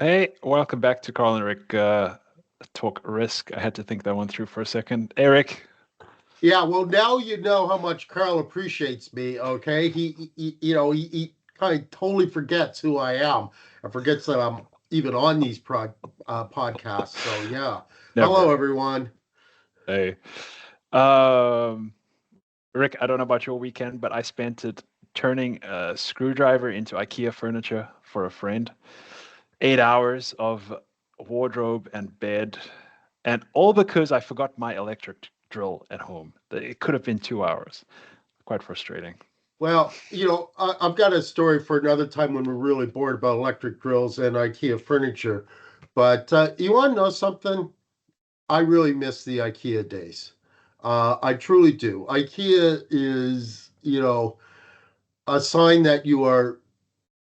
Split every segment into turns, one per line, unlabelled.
Hey, welcome back to Carl and Rick Talk Risk. I had to think that one through for a second. Eric,
Yeah, well, now you know how much Carl appreciates me. Okay, he kind of totally forgets who I am and forgets that I'm even on these podcasts. So yeah, hello
never.
everyone.
Hey, um, Rick, I don't know about your weekend, but I spent it turning a screwdriver into IKEA furniture for a friend. 8 hours of wardrobe and bed, and all because I forgot my electric drill at home. It could have been 2 hours. Quite frustrating.
Well, I've got a story for another time when we're really bored about electric grills and IKEA furniture. But you want to know something? I really miss the IKEA days. I truly do. IKEA is, a sign that you are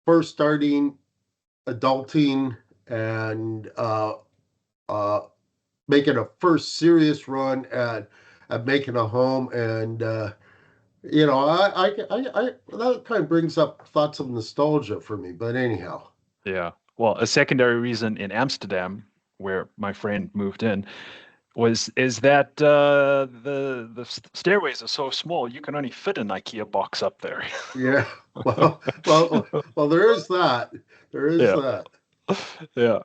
first starting adulting and uh, making a first serious run at making a home. And, that kind of brings up thoughts of nostalgia for me. But anyhow,
Yeah. Well, a secondary reason in Amsterdam, where my friend moved in, is that the stairways are so small you can only fit an IKEA box up there.
yeah, well, there is that. There is
Yeah,
that.
yeah.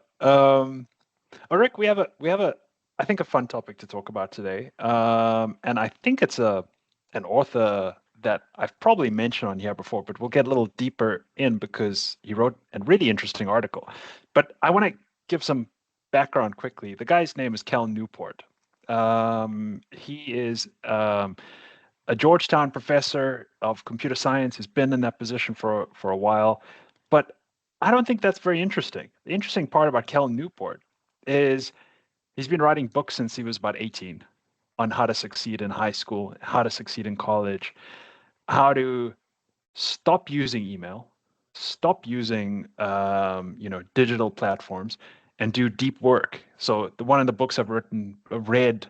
Rick, we have a I think a fun topic to talk about today. And I think it's a an author that I've probably mentioned on here before, but we'll get a little deeper in because he wrote a really interesting article. But I want to give some background quickly. The guy's name is Cal Newport. He is a Georgetown professor of computer science. Has been in that position for a while, but I don't think that's very interesting. The interesting part about Cal Newport is he's been writing books since he was about 18 on how to succeed in high school, how to succeed in college, how to stop using email, stop using digital platforms, and do deep work. So the one of the books read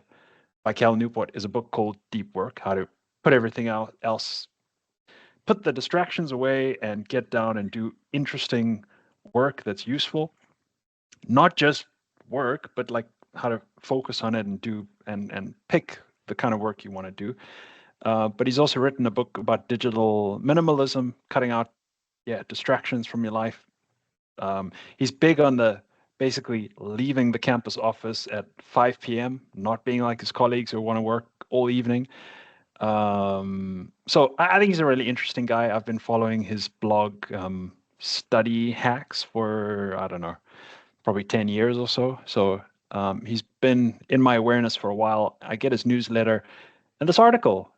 by Cal Newport is a book called Deep Work: How to Put Everything else, put the distractions away, and get down and do interesting work that's useful. Not just work, but like how to focus on it and do and pick the kind of work you want to do. But he's also written a book about digital minimalism, cutting out distractions from your life. He's big on the basically leaving the campus office at 5 p.m., not being like his colleagues who want to work all evening. So I think he's a really interesting guy. I've been following his blog, Study Hacks, for I don't know, probably 10 years or so. So he's been in my awareness for a while. I get his newsletter, and this article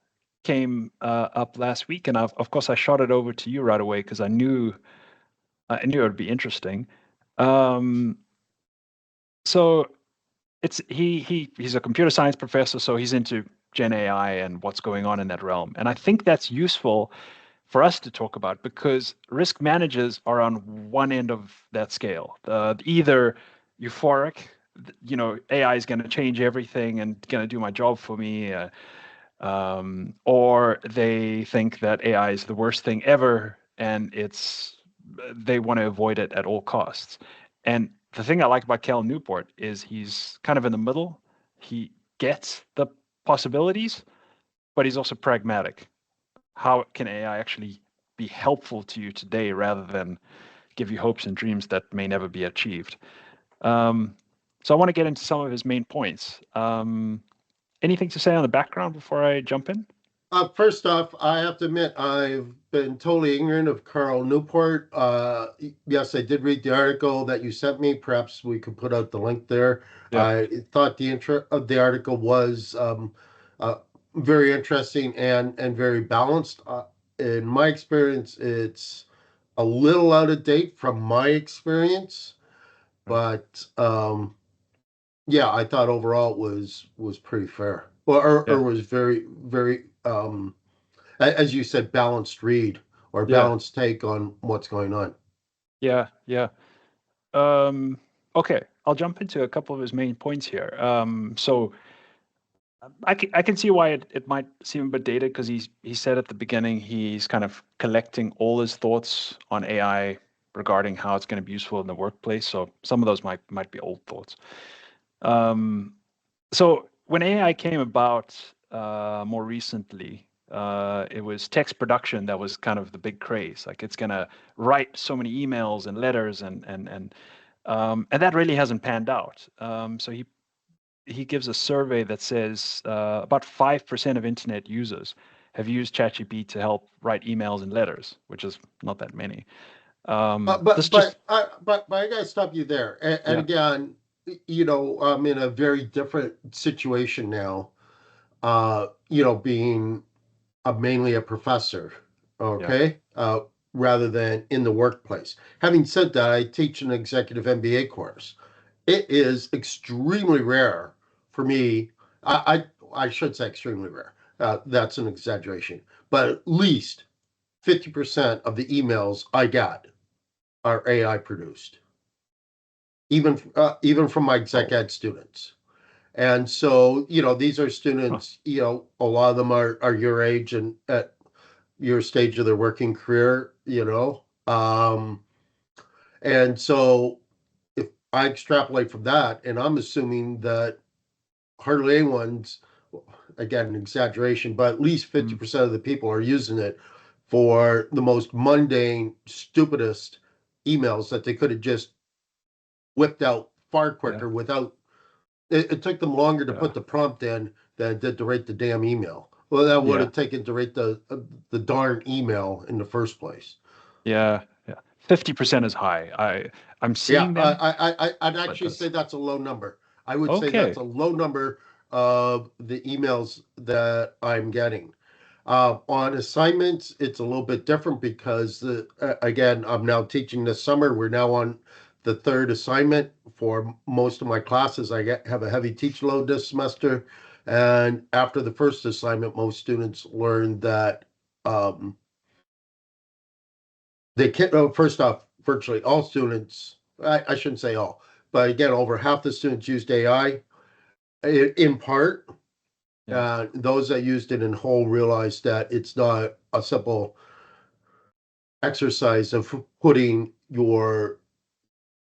came up last week, and of course I shot it over to you right away because I knew it would be interesting. Um, so he's a computer science professor, so he's into Gen AI and what's going on in that realm, and I think that's useful for us to talk about because risk managers are on one end of that scale. Either euphoric, AI is going to change everything and going to do my job for me, or they think that AI is the worst thing ever and they want to avoid it at all costs. And the thing I like about Cal Newport is he's kind of in the middle. He gets the possibilities, but he's also pragmatic. How can AI actually be helpful to you today rather than give you hopes and dreams that may never be achieved? Um, so I want to get into some of his main points. Anything to say on the background before I jump in?
First off, I have to admit I've been totally ignorant of Carl Newport. Yes, I did read the article that you sent me. Perhaps we could put out the link there.
Yeah.
I thought the intro of the article was uh, very interesting and very balanced. In my experience, it's a little out of date from my experience, but yeah, I thought overall it was pretty fair, or
Yeah.
was very as you said, balanced read or
Yeah.
balanced take on what's going on.
Yeah. Yeah. Um, okay, I'll jump into a couple of his main points here. So I can see why it might seem a bit dated because he said at the beginning he's kind of collecting all his thoughts on AI regarding how it's going to be useful in the workplace. So some of those might be old thoughts. Um, so when AI came about more recently, it was text production that was kind of the big craze. Like it's going to write so many emails and letters and that really hasn't panned out. So he gives a survey that says about 5% of internet users have used ChatGPT to help write emails and letters, which is not that many. This just
But I gotta stop you there. And
yeah,
again, I'm in a very different situation now. Being mainly a professor,
yeah,
okay, rather than in the workplace. Having said that, I teach an executive MBA course. It is extremely rare for me. I should say extremely rare. That's an exaggeration, but at least 50% of the emails I got are AI produced, even from my exec
oh,
ed students. And so, these are
huh,
students. A lot of them are your age and at your stage of their working career. And so if I extrapolate from that, and I'm assuming that hardly anyone's, again, an exaggeration, but at least
mm,
50% of the people are using it for the most mundane, stupidest emails that they could have just whipped out far
yeah,
quicker without it took them longer to
yeah,
put the prompt in than it did to write the damn email. Well, that would
yeah,
have taken to write the darn email in the first place.
yeah, yeah. 50% is high. I'm
Yeah,
seeing them,
I'd
but
actually say
that's
that's a low number. I would say that's
okay.
a low number of the emails that I'm getting. On assignments, it's a little bit different because again, I'm now teaching this summer. We're now on the third assignment for most of my classes. Have a heavy teach load this semester, and after the first assignment, most students learn that um, they can't. Oh, first off, virtually all students. I shouldn't say all, but again, over half the students used AI in part.
Yeah,
Those that used it in whole realized that it's not a simple exercise of putting your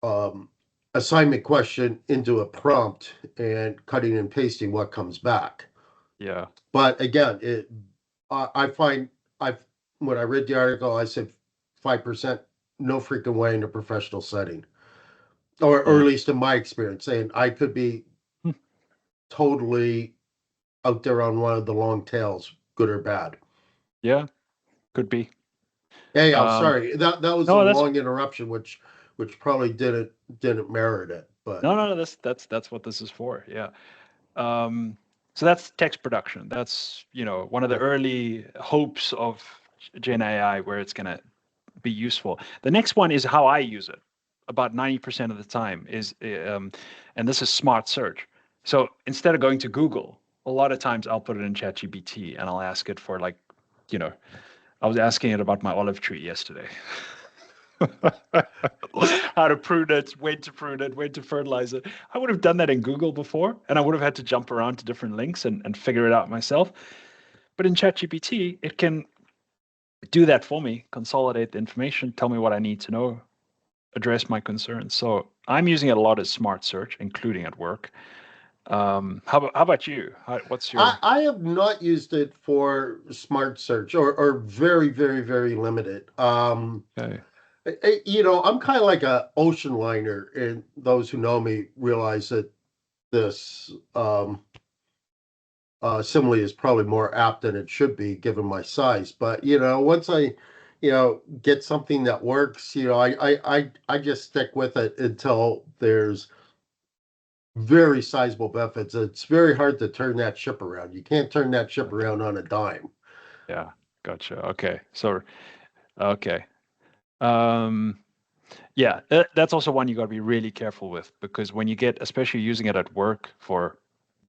um, assignment question into a prompt and cutting and pasting what comes back.
yeah,
But again, I find I when I read the article, I said 5%, no freaking way in a professional setting, or
yeah,
at least in my experience, saying I could be
hmm,
totally out there on one of the long tails, good or bad.
yeah. Could be.
Hey, I'm
Um,
sorry. That was a
no, that's
long interruption, which probably didn't merit it. But
no, that's what this is for. Yeah. Um, so that's text production. That's, one of the
yeah,
early hopes of Gen AI where it's going to be useful. The next one is how I use it. About 90% of the time is, and this is smart search. So instead of going to Google, a lot of times I'll put it in ChatGPT and I'll ask it for like, you know, I was asking it about my olive tree yesterday. How to prune it, when to prune it, when to fertilize it. I would have done that in Google before, and I would have had to jump around to different links and figure it out myself. But in ChatGPT, it can do that for me, consolidate the information, tell me what I need to know, address my concerns. So I'm using it a lot as smart search, including at work. How about you? What's your
I have not used it for smart search or very very very limited.
okay?
I'm kind of like a ocean liner, and those who know me realize that this simile is probably more apt than it should be given my size. But once I, get something that works, I just stick with it until there's very sizable benefits. It's very hard to turn that ship around. You can't turn that ship
Okay,
around on a dime.
yeah, gotcha. Okay, so okay. Um, Yeah, that's also one you got to be really careful with because when you get, especially using it at work for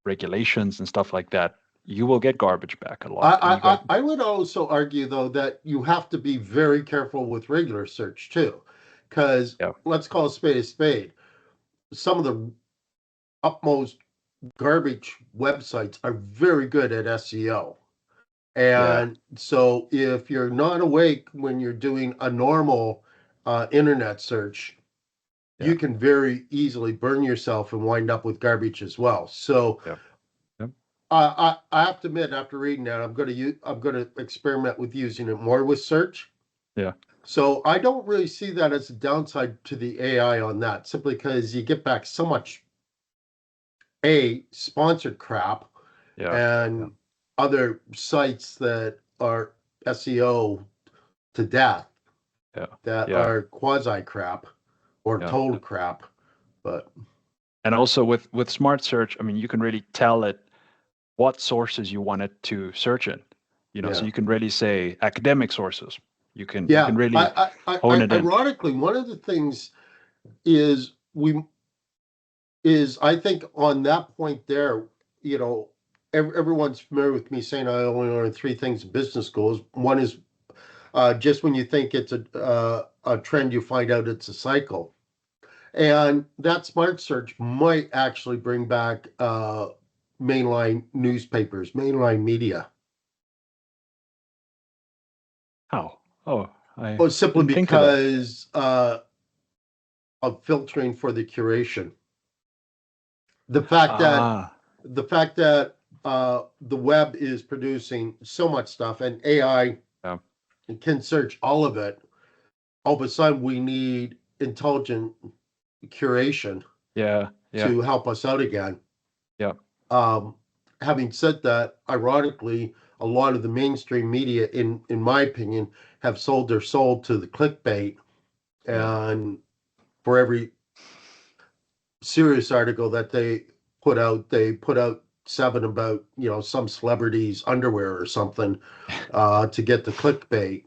regulations and stuff like that, you will get garbage back a lot, and you got to,
I would also argue though that you have to be very careful with regular search too, because
yeah,
let's call a spade a spade. Some of the utmost garbage websites are very good at SEO.
yeah,
And so if you're not awake when you're doing a normal internet search,
Yeah.
you can very easily burn yourself and wind up with garbage as well. So
Yeah. Yeah.
I have to admit, after reading that, I'm going to experiment with using it more with search.
Yeah.
So I don't really see that as a downside to the AI on that, simply because you get back so much sponsored crap
Yeah. Yeah.
and other sites that are SEO to death
Yeah.
that
Yeah.
are quasi crap or
Yeah.
total crap. But
And also with smart search, I mean, you can really tell it what sources you want it to search in. So
yeah,
you can really say academic sources. You can
yeah.
really hone it in.
Ironically, one of the things is we is I think on that point there, you know, everyone's familiar with me saying I only learned three things in business schools. One is just when you think it's a trend, you find out it's a cycle. And that smart search might actually bring back mainline newspapers, mainline media.
How? Oh, I
Well, simply
didn't think of that.
because of filtering for the curation. The fact that
Ah,
the fact that the web is producing so much stuff and AI
yeah,
can search all of it, all of a sudden we need intelligent curation
yeah, yeah,
to help us out again.
yeah,
Um, Having said that, ironically, a lot of the mainstream media, in my opinion, have sold their soul to the clickbait.
yeah,
And for every serious article that they put out seven about some celebrity's underwear or something to get the clickbait.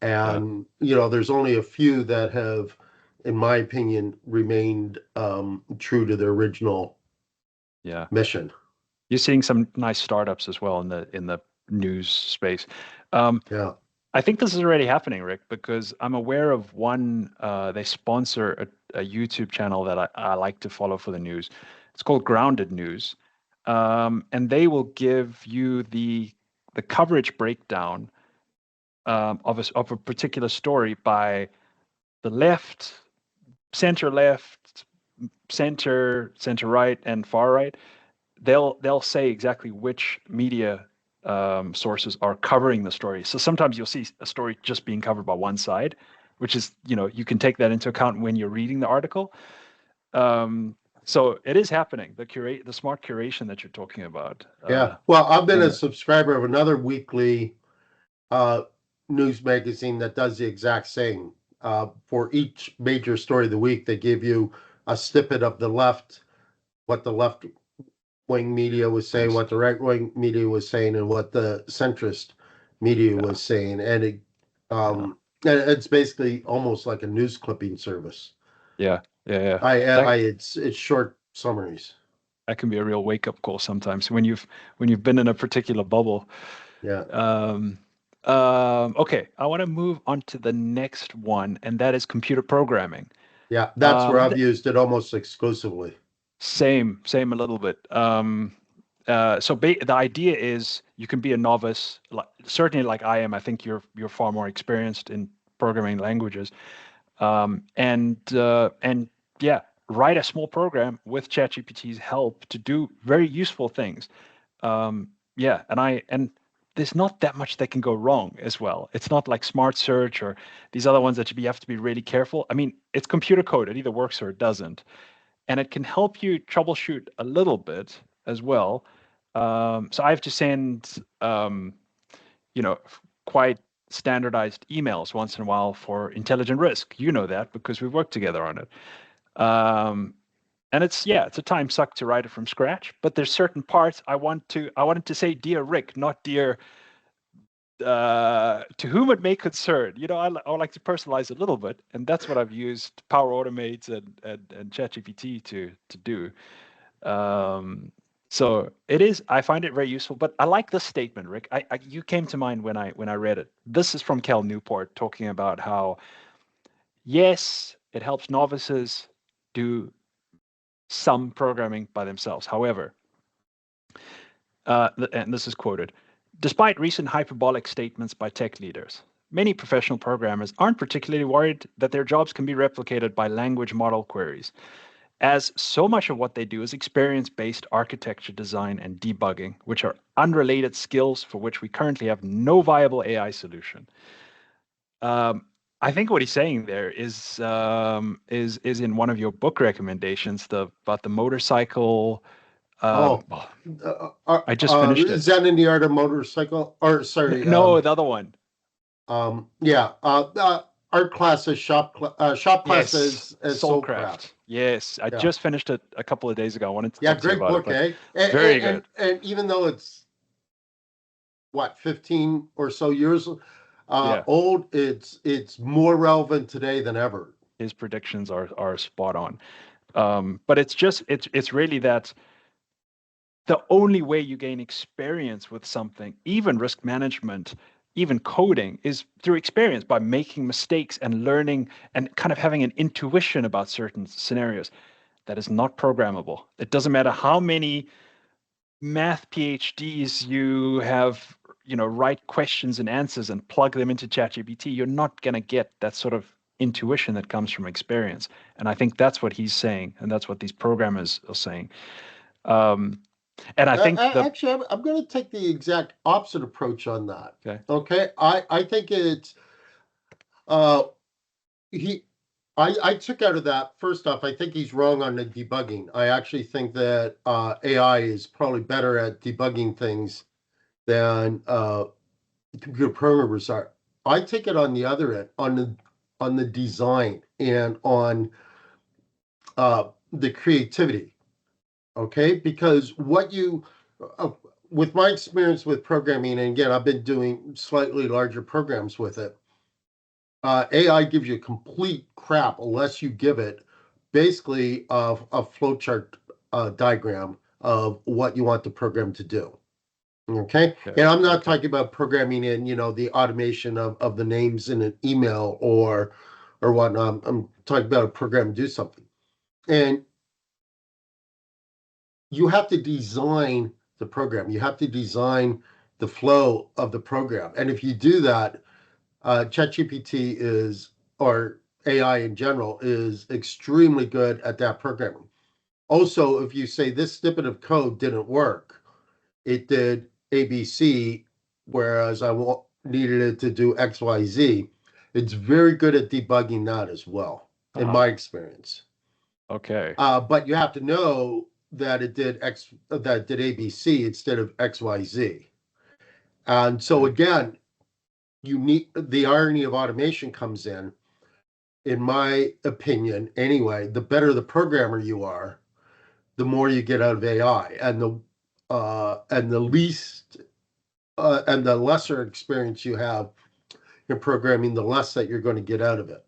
yeah,
And there's only a few that have, in my opinion, remained true to their original
yeah.
mission.
You're seeing some nice startups as well in the news space. Um,
Yeah,
I think this is already happening, Rick, because I'm aware of one. They sponsor a YouTube channel that I like to follow for the news. It's called Grounded News, and they will give you the coverage breakdown of a particular story by the left, center right, and far right. They'll say exactly which media sources are covering the story. So sometimes you'll see a story just being covered by one side, which is, you can take that into account when you're reading the article. So it is happening. The smart curation that you're talking about.
yeah. Well, I've been a
And
subscriber of another weekly uh, news magazine that does the exact same. For each major story of the week, they give you a snippet of what the left wing media was saying,
nice.
what the right wing media was saying, and what the centrist media
Yeah,
was saying,
yeah,
it's basically almost like a news clipping service.
yeah, yeah, yeah.
I
That
it's short summaries.
that can be a real wake up call sometimes when you've been in a particular bubble.
Yeah,
Um, okay, I want to move on to the next one, and that is computer programming.
yeah. That's where
And
I've used it almost exclusively.
same a little bit. The idea is you can be a novice, like, certainly like I am. I think you're far more experienced in programming languages, and yeah, write a small program with ChatGPT's help to do very useful things. Yeah, and there's not that much that can go wrong as well. It's not like smart search or these other ones that you have to be really careful. I mean, it's computer code. It either works or it doesn't, and it can help you troubleshoot a little bit as well. So I have to send, quite standardized emails once in a while for intelligent risk. You know that because we've worked together on it. And it's a time suck to write it from scratch, but there's certain parts I wanted to say, dear Rick, not dear to whom it may concern. I would like to personalize a little bit, and that's what I've used Power Automate and ChatGPT to do. Um, so I find it very useful, but I like this statement, Rick. You came to mind when I read it. This is from Cal Newport talking about how, yes, it helps novices do some programming by themselves. However, and this is quoted, despite recent hyperbolic statements by tech leaders, many professional programmers aren't particularly worried that their jobs can be replicated by language model queries, as so much of what they do is experience-based architecture design and debugging, which are unrelated skills for which we currently have no viable AI solution. Um, I think what he's saying there is in one of your book recommendations, the about the motorcycle.
Oh,
Well, I just finished it.
Zen in the Art of Motorcycle, or sorry,
No, the other one.
yeah, art classes, shop
Yes,
classes as Soulcraft.
Soulcraft. Yes, I
Yeah,
just finished it a couple of days ago. I wanted to
yeah,
talk to you
great
about it,
book,
but
eh?
very good.
And even though it's what 15 or so years
Yeah,
old, it's more relevant today than ever.
his predictions are spot on. But it's really that the only way you gain experience with something, even risk management, even coding, is through experience by making mistakes and learning and kind of having an intuition about certain scenarios. That is not programmable. It doesn't matter how many math PhDs you have, write questions and answers and plug them into ChatGPT. You're not going to get that sort of intuition that comes from experience. And I think that's what he's saying, and that's what these programmers are saying. Um, and I think the
Actually, I'm going to take the exact opposite approach on that.
okay,
Okay, I think it's uh, he. I took out of that first off. I think he's wrong on the debugging. I actually think that AI is probably better at debugging things than computer programmers are. I take it on the other end, on the design and on the creativity. Okay, because uh, with my experience with programming, and again, I've been doing slightly larger programs with it. AI gives you complete crap unless you give it basically a flowchart diagram of what you want the program to do. Okay.
okay,
And I'm not
okay,
talking about programming in, the automation of the names in an email or whatnot. I'm talking about a program to do something. And you have to design the program. You have to design the flow of the program. And if you do that, ChatGPT is, or AI in general, is extremely good at that programming. Also, if you say this snippet of code didn't work, it did ABC, whereas needed it to do XYZ. It's very good at debugging that as well, in
uh-huh,
my experience.
okay,
But you have to know that it did ABC instead of XYZ. And so
okay,
again, you need the irony of automation comes in my opinion, anyway. The better the programmer you are, the more you get out of AI, and the least and the lesser experience you have in programming, the less that you're going to get out of it.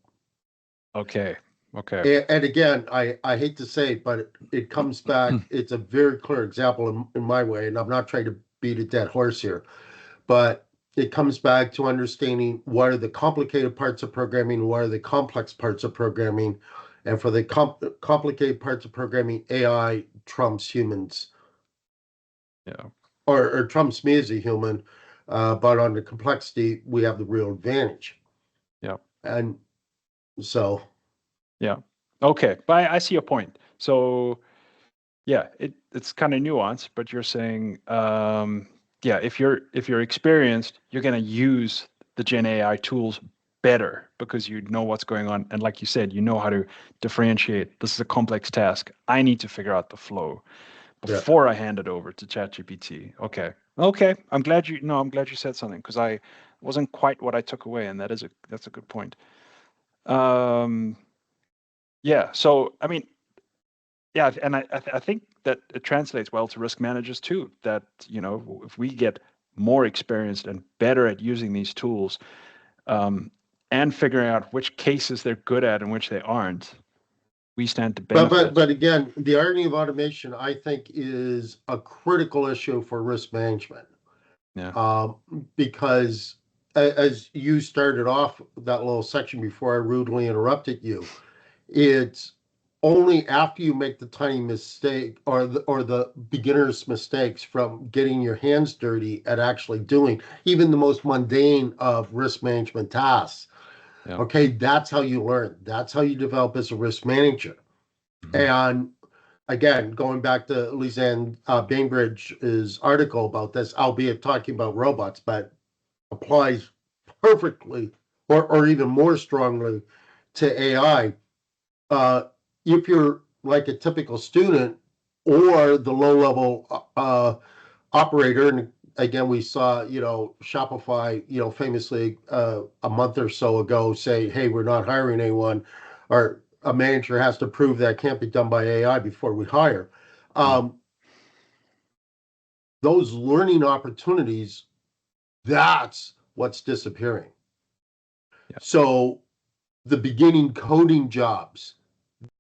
okay, okay.
And again, I hate to say it, but it comes back. It's a very clear example in my way, and I'm not trying to beat a dead horse here, but it comes back to understanding what are the complicated parts of programming, what are the complex parts of programming, and for the complicated parts of programming, AI trumps humans,
Yeah,
or trumps me as a human. But on the complexity, we have the real advantage.
yeah,
And so,
yeah. Okay, but I see your point. So yeah, it's kind of nuanced, but you're saying, yeah, if you're experienced, you're going to use the Gen AI tools better because you know what's going on, and like you said, you know how to differentiate. This is a complex task. I need to figure out the flow
yeah.
before I hand it over to ChatGPT. Okay, okay. I'm glad you. No, I'm glad you said something because I wasn't quite what I took away, and that's a good point. Um, yeah. So I mean, yeah, and I think that it translates well to risk managers too. That if we get more experienced and better at using these tools, um, and figuring out which cases they're good at and which they aren't, we stand to benefit.
But again, the irony of automation, I think, is a critical issue for risk management.
Yeah.
Um, because as you started off that little section before I rudely interrupted you, it's only after you make the tiny mistake or the beginner's mistakes from getting your hands dirty at actually doing even the most mundane of risk management tasks.
Yeah.
Okay, that's how you learn. That's how you develop as a risk manager.
Hmm.
And again, going back to Lisanne Bainbridge's article about this, albeit talking about robots, but applies perfectly or even more strongly to AI. If you're like a typical student or the low level operator, and again, we saw, Shopify, famously a month or so ago say, hey, we're not hiring anyone, or a manager has to prove that can't be done by AI before we hire.
Mm.
Um, those learning opportunities, that's what's disappearing.
Yeah.
So the beginning coding jobs,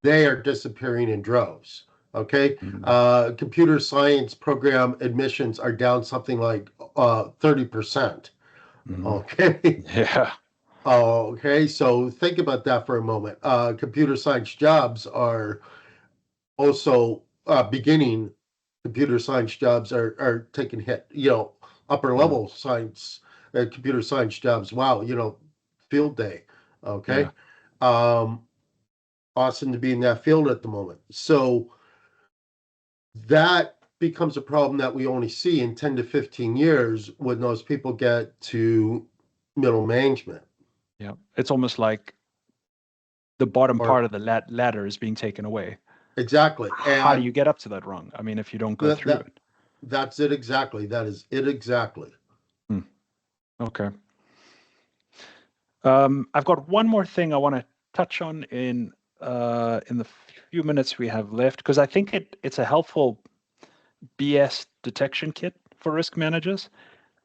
they are disappearing in droves. Okay.
Mm.
Computer science program admissions are down something like 30%.
Mm.
Okay.
Yeah.
Okay. So think about that for a moment. Computer science jobs are also beginning. Computer science jobs are taking hit. Upper
Yeah.
level science, computer science jobs. Wow. Field day.
Yeah.
Okay. Um, Awesome to be in that field at the moment. So that becomes a problem that we only see in 10 to 15 years when those people get to middle management.
Yeah. It's almost like the bottom
Or
part of the ladder is being taken away.
exactly.
How do
And
you get up to that rung? I mean, if you don't go
that,
through
that
it.
that's it exactly. That is it exactly.
Hmm. Okay. I've got one more thing I want to touch on in the few minutes we have left, because I think it's a helpful BS detection kit for risk managers.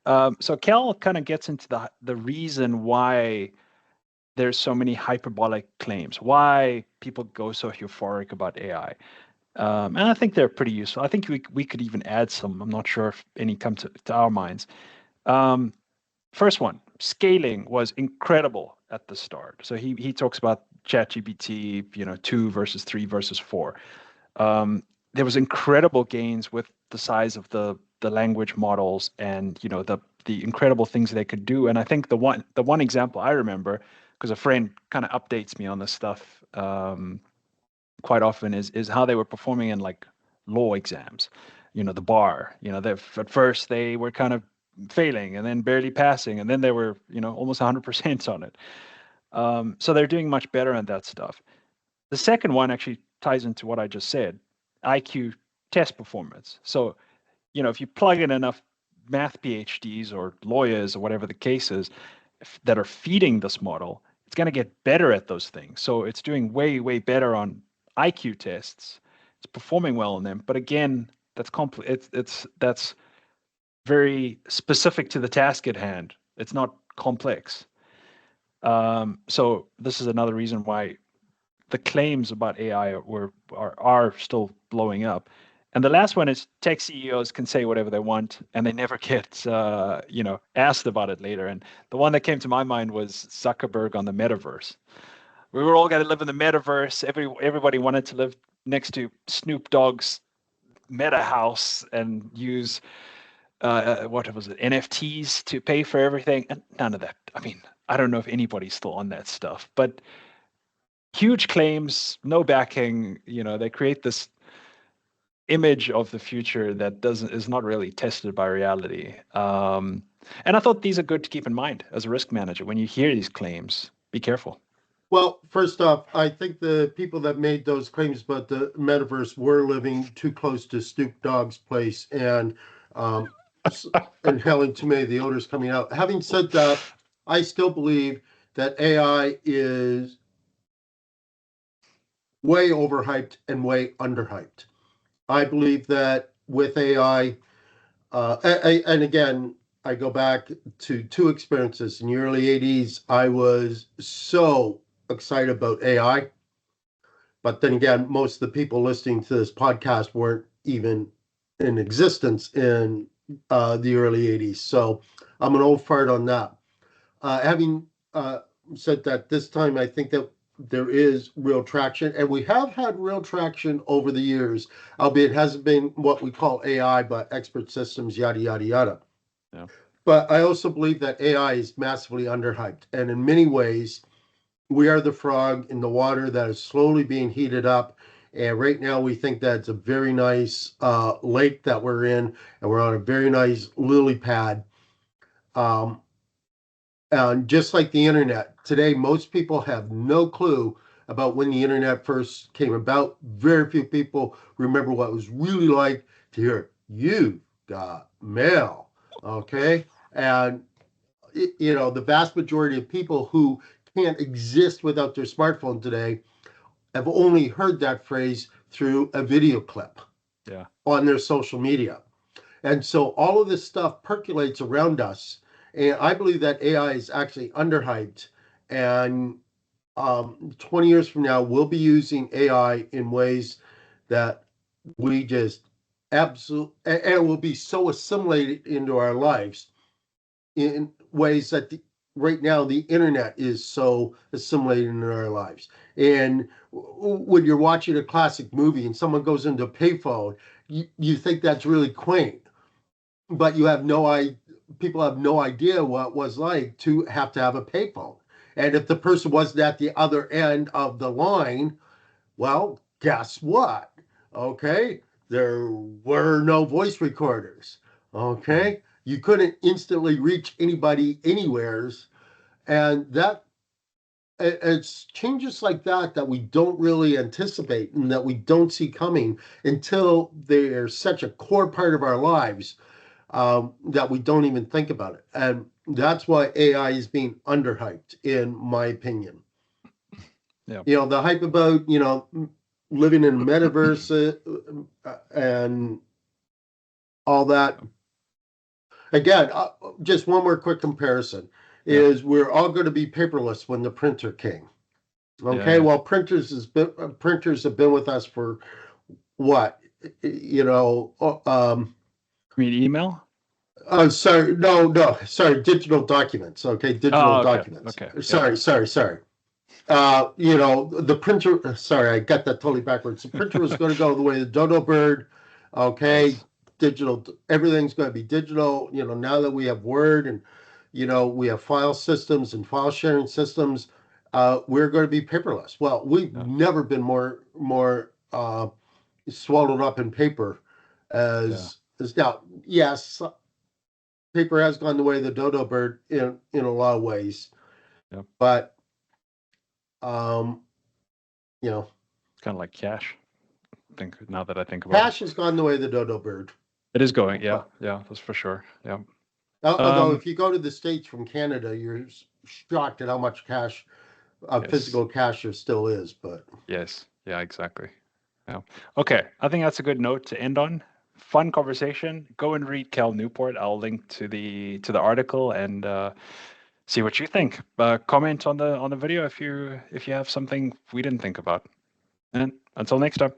So Cal kind of gets into the reason why there's so many hyperbolic claims, why people go so euphoric about AI. And I think they're pretty useful. I think we could even add some. I'm not sure if any come to our minds. Um, First one, scaling was incredible at the start. So he talks about ChatGPT, 2 versus 3 versus 4. There was incredible gains with the size of the language models, and the incredible things they could do. And I think the one example I remember, because a friend kind of updates me on this stuff quite often, is how they were performing in like law exams. The bar. At first they were kind of failing and then barely passing, and then they were almost 100% on it. So they're doing much better on that stuff. The second one actually ties into what I just said: IQ test performance. So if you plug in enough math PhDs or lawyers or whatever the case is that are feeding this model, it's going to get better at those things. So it's doing way, way better on IQ tests. It's performing well on them. But again, that's very specific to the task at hand. It's not complex. So this is another reason why the claims about AI are still blowing up. And the last one is tech CEOs can say whatever they want, and they never get asked about it later. And the one that came to my mind was Zuckerberg on the metaverse. We were all going to live in the metaverse. Everybody wanted to live next to Snoop Dogg's meta house and use what was it, NFTs to pay for everything, and none of that. I mean, I don't know if anybody's still on that stuff, but huge claims, no backing. They create this image of the future that doesn't is not really tested by reality. And I thought these are good to keep in mind as a risk manager. When you hear these claims, be careful.
Well, first off, I think the people that made those claims about the metaverse were living too close to Snoop Dogg's place and um, inhaling too many of the odors coming out. Having said that, I still believe that AI is way overhyped and way underhyped. I believe that with AI, and again, I go back to two experiences. In the early 80s, I was so excited about AI. But then again, most of the people listening to this podcast weren't even in existence in the early 80s. So I'm an old fart on that. Having said that, this time I think that there is real traction, and we have had real traction over the years, albeit it hasn't been what we call AI, but expert systems, yada, yada, yada.
Yeah.
But I also believe that AI is massively underhyped. And in many ways, we are the frog in the water that is slowly being heated up. And right now, we think that it's a very nice lake that we're in, and we're on a very nice lily pad. Um, and just like the internet, today, most people have no clue about when the internet first came about. Very few people remember what it was really like to hear, "You got mail." Okay. And, the vast majority of people who can't exist without their smartphone today have only heard that phrase through a video clip
Yeah.
on their social media. And so all of this stuff percolates around us. And I believe that AI is actually underhyped. And 20 years from now, we'll be using AI in ways that we just absolutely, and it will be so assimilated into our lives in ways that right now the internet is so assimilated in our lives. And when you're watching a classic movie and someone goes into a payphone, you think that's really quaint, but people have no idea what it was like to have a payphone. And if the person wasn't at the other end of the line, well, guess what? Okay, there were no voice recorders. Okay, you couldn't instantly reach anybody anywheres, and it's changes like that we don't really anticipate and that we don't see coming until they're such a core part of our lives, that we don't even think about it. And that's why AI is being underhyped, in my opinion.
Yeah.
The hype about, living in a metaverse, and all that. Again, just one more quick comparison
Yeah.
is we're all going to be paperless when the printer came. Okay,
Yeah.
well, printers have been with us for what? You know,
You mean email?
oh, sorry, no, sorry, digital documents. Okay, digital
Oh, okay.
documents.
Okay. Yep.
Sorry. The printer, sorry, I got that totally backwards. The printer was going to go the way of the dodo bird. Okay,
Yes.
digital, everything's going to be digital. Now that we have Word and, we have file systems and file sharing systems, we're going to be paperless. Well, we've
Yeah.
never been more swallowed up in paper
Yeah.
as now. Yes, paper has gone the way of the dodo bird in a lot of ways,
Yep.
but um, you know,
It's kind of like cash. Now that I think about it,
cash has gone the way of the dodo bird.
it is going. Yeah.
But
Yeah. That's for sure. Yeah.
although
Um.
if you go to the States from Canada, you're shocked at how much cash,
Yes.
physical cash, there still is. But
Yes. Yeah. Exactly. Yeah. Okay. I think that's a good note to end on. Fun conversation. Go and read Cal Newport. I'll link to the article and see what you think. Comment on the video if you have something we didn't think about. And until next time.